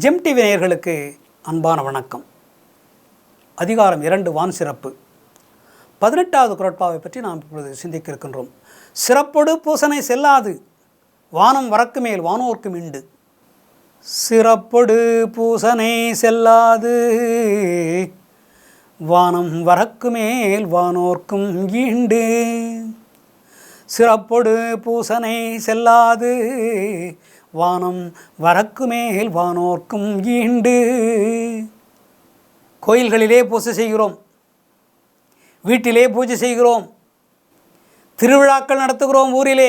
GeM TV நேயர்களுக்கு அன்பான வணக்கம். அதிகாரம் 2 வான் சிறப்பு 18வது குறட்பாவை பற்றி நாம் இப்பொழுது சிந்திக்க இருக்கின்றோம். சிறப்பொடு பூசனை செல்லாது வானம் வரக்கு மேல் வானோர்க்கும் இண்டு. சிறப்பொடு பூசனை செல்லாது வானம் வரக்கு மேல் வானோர்க்கும் ஈண்டு. சிறப்பொடு பூசனை செல்லாது வானம் வரக்கு மேல் வானோர்க்கும் ஈண்டு. கோயில்களிலே பூஜை செய்கிறோம், வீட்டிலே பூஜை செய்கிறோம், திருவிழாக்கள் நடத்துகிறோம், ஊரிலே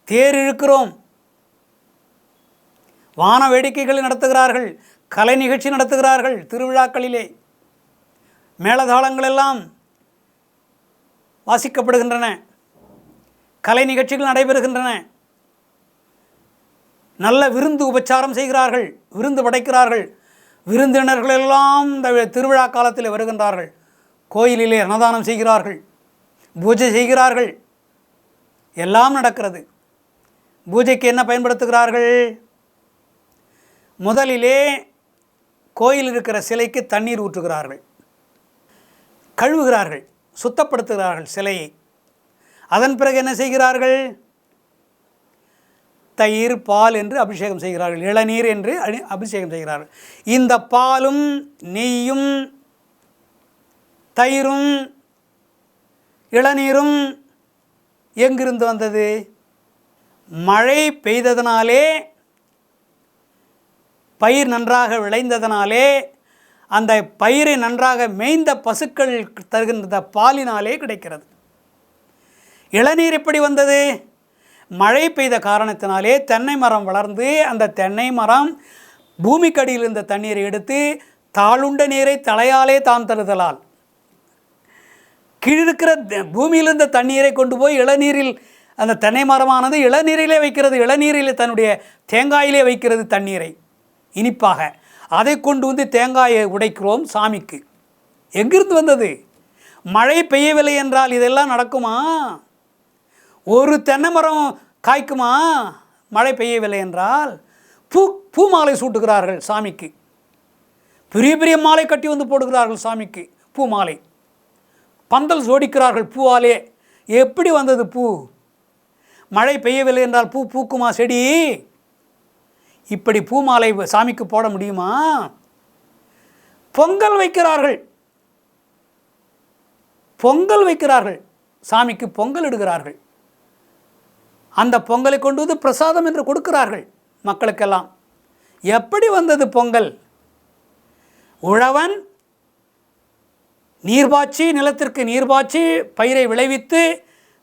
தேர் இழுக்கிறோம், வான வேடிக்கைகள் நடத்துகிறார்கள், கலை நிகழ்ச்சி நடத்துகிறார்கள். திருவிழாக்களிலே மேளதாளங்கள் எல்லாம் வாசிக்கப்படுகின்றன, கலை நிகழ்ச்சிகள் நடைபெறுகின்றன, நல்ல விருந்து உபச்சாரம் செய்கிறார்கள், விருந்து படைக்கிறார்கள். விருந்தினர்கள் எல்லாம் இந்த திருவிழா காலத்தில் வருகின்றார்கள். கோயிலிலே அன்னதானம் செய்கிறார்கள், பூஜை செய்கிறார்கள், எல்லாம் நடக்கிறது. பூஜைக்கு என்ன பயன்படுத்துகிறார்கள்? முதலிலே கோயில் இருக்கிற சிலைக்கு தண்ணீர் ஊற்றுகிறார்கள், கழுவுகிறார்கள், சுத்தப்படுத்துகிறார்கள் சிலையை. அதன் பிறகு என்ன செய்கிறார்கள்? தயிர் பால் என்று அபிஷேகம் செய்கிறார்கள், இளநீர் என்று அபிஷேகம் செய்கிறார்கள். இந்த பாலும் நெய்யும் தயிரும் இளநீரும் எங்கிருந்து வந்தது? மழை பெய்ததனாலே, பயிர் நன்றாக விளைந்ததனாலே, அந்த பயிரை நன்றாக மேய்ந்த பசுக்கள் தருகின்ற பாலினாலே கிடைக்கிறது. இளநீர் எப்படி வந்தது? மழை பெய்த காரணத்தினாலே தென்னை மரம் வளர்ந்து அந்த தென்னை மரம் பூமிக்கடியில் இருந்த தண்ணீரை எடுத்து தாளுண்ட நீரை தலையாலே தான் தருதலால் கீழிருக்கிற பூமியில் இருந்த தண்ணீரை கொண்டு போய் இளநீரில் அந்த தென்னை மரமானது இளநீரிலே வைக்கிறது. இளநீரில் தன்னுடைய தேங்காயிலே வைக்கிறது தண்ணீரை இனிப்பாக. அதை கொண்டு வந்து தேங்காயை உடைக்கிறோம் சாமிக்கு. எங்கிருந்து வந்தது? மழை பெய்யவில்லை என்றால் இதெல்லாம் நடக்குமா? ஒரு தென்னை மரம் காய்க்குமா மழை பெய்யவில்லை என்றால்? பூ மாலை சூட்டுகிறார்கள் சாமிக்கு, பெரிய பெரிய மாலை கட்டி வந்து போடுகிறார்கள் சாமிக்கு, பூ மாலை, பந்தல் ஜோடிக்கிறார்கள் பூவாலே. எப்படி வந்தது பூ? மழை பெய்யவில்லை என்றால் பூ பூக்குமா செடி? இப்படி பூ மாலை சாமிக்கு போட முடியுமா? பொங்கல் வைக்கிறார்கள், பொங்கல் வைக்கிறார்கள் சாமிக்கு, பொங்கல் இடுகிறார்கள். அந்த பொங்கலை கொண்டு வந்து பிரசாதம் என்று கொடுக்கிறார்கள் மக்களுக்கெல்லாம். எப்படி வந்தது பொங்கல்? உழவன் நீர்பாய்ச்சி, நிலத்திற்கு நீர்பாய்ச்சி பயிரை விளைவித்து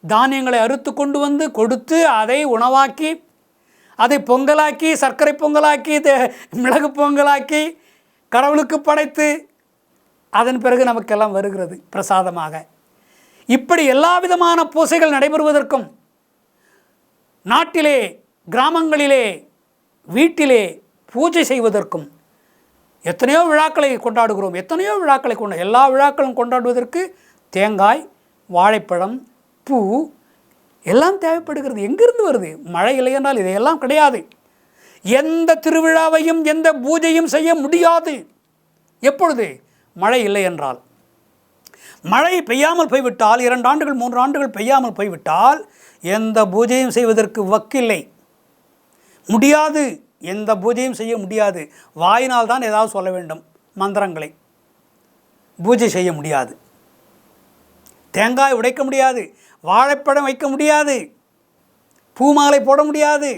தானியங்களை அறுத்து கொண்டு வந்து கொடுத்து அதை உணவாக்கி, அதை பொங்கலாக்கி, சர்க்கரை பொங்கலாக்கி, மிளகு பொங்கலாக்கி கடவுளுக்கு படைத்து அதன் பிறகு நமக்கெல்லாம் வருகிறது பிரசாதமாக. இப்படி எல்லா விதமான பூசைகள் நடைபெறுவதற்கும், நாட்டிலே, கிராமங்களிலே, வீட்டிலே பூஜை செய்வதற்கும் எத்தனையோ விழாக்களை கொண்டாடுகிறோம். எத்தனையோ விழாக்களை எல்லா விழாக்களும் கொண்டாடுவதற்கு தேங்காய், வாழைப்பழம், பூ எல்லாம் தேவைப்படுகிறது. எங்கிருந்து வருது? மழை இல்லை என்றால் இதையெல்லாம் கிடையாது. எந்த திருவிழாவையும் எந்த பூஜையும் செய்ய முடியாது. எப்பொழுது? மழை இல்லை என்றால். மழை பெய்யாமல் போய்விட்டால், 2 ஆண்டுகள் 3 ஆண்டுகள் பெய்யாமல் போய்விட்டால் எந்த பூஜையும் செய்வதற்கு வக்கில்லை, முடியாது. எந்த பூஜையும் செய்ய முடியாது. வாயினால் தான் ஏதாவது சொல்ல வேண்டும், மந்திரங்களை. பூஜை செய்ய முடியாது, தேங்காய் உடைக்க முடியாது, வாழைப்பழம் வைக்க முடியாது, பூமாலை போட முடியாது.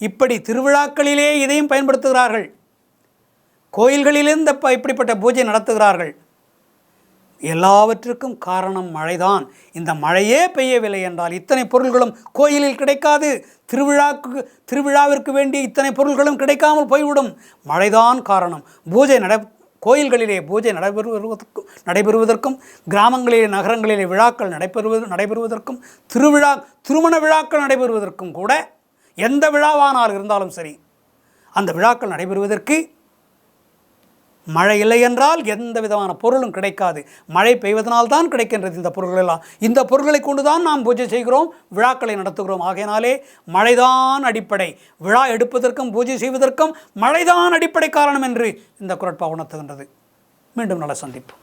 இப்படி திருவிழாக்களிலே இதையும் பயன்படுத்துகிறார்கள், கோயில்களிலிருந்து இப்படிப்பட்ட பூஜை நடத்துகிறார்கள். எல்லாவற்றுக்கும் காரணம் மழைதான். இந்த மழையே பெய்யவில்லை என்றால் இத்தனை பொருள்களும் கோயிலில் கிடைக்காது. திருவிழாவிற்கு வேண்டிய இத்தனை பொருள்களும் கிடைக்காமல் போய்விடும். மழைதான் காரணம். கோயில்களிலே பூஜை நடைபெறுவதற்கும் கிராமங்களிலே, நகரங்களிலே விழாக்கள் நடைபெறுவதற்கும் திருமண விழாக்கள் நடைபெறுவதற்கும் கூட, எந்த விழாவானால் இருந்தாலும் சரி, அந்த விழாக்கள் நடைபெறுவதற்கு மழை இல்லை என்றால் எந்த விதமான பொருளும் கிடைக்காது. மழை பெய்வதனால்தான் கிடைக்கின்றது இந்த பொருள்கள் எல்லாம். இந்த பொருள்களை கொண்டு தான் நாம் பூஜை செய்கிறோம், விழாக்களை நடத்துகிறோம். ஆகையினாலே மழைதான் அடிப்படை. விழா எடுப்பதற்கும் பூஜை செய்வதற்கும் மழைதான் அடிப்படை காரணம் என்று இந்த குறட்பா உணர்த்துகின்றது. மீண்டும் நல்ல சந்திப்பு.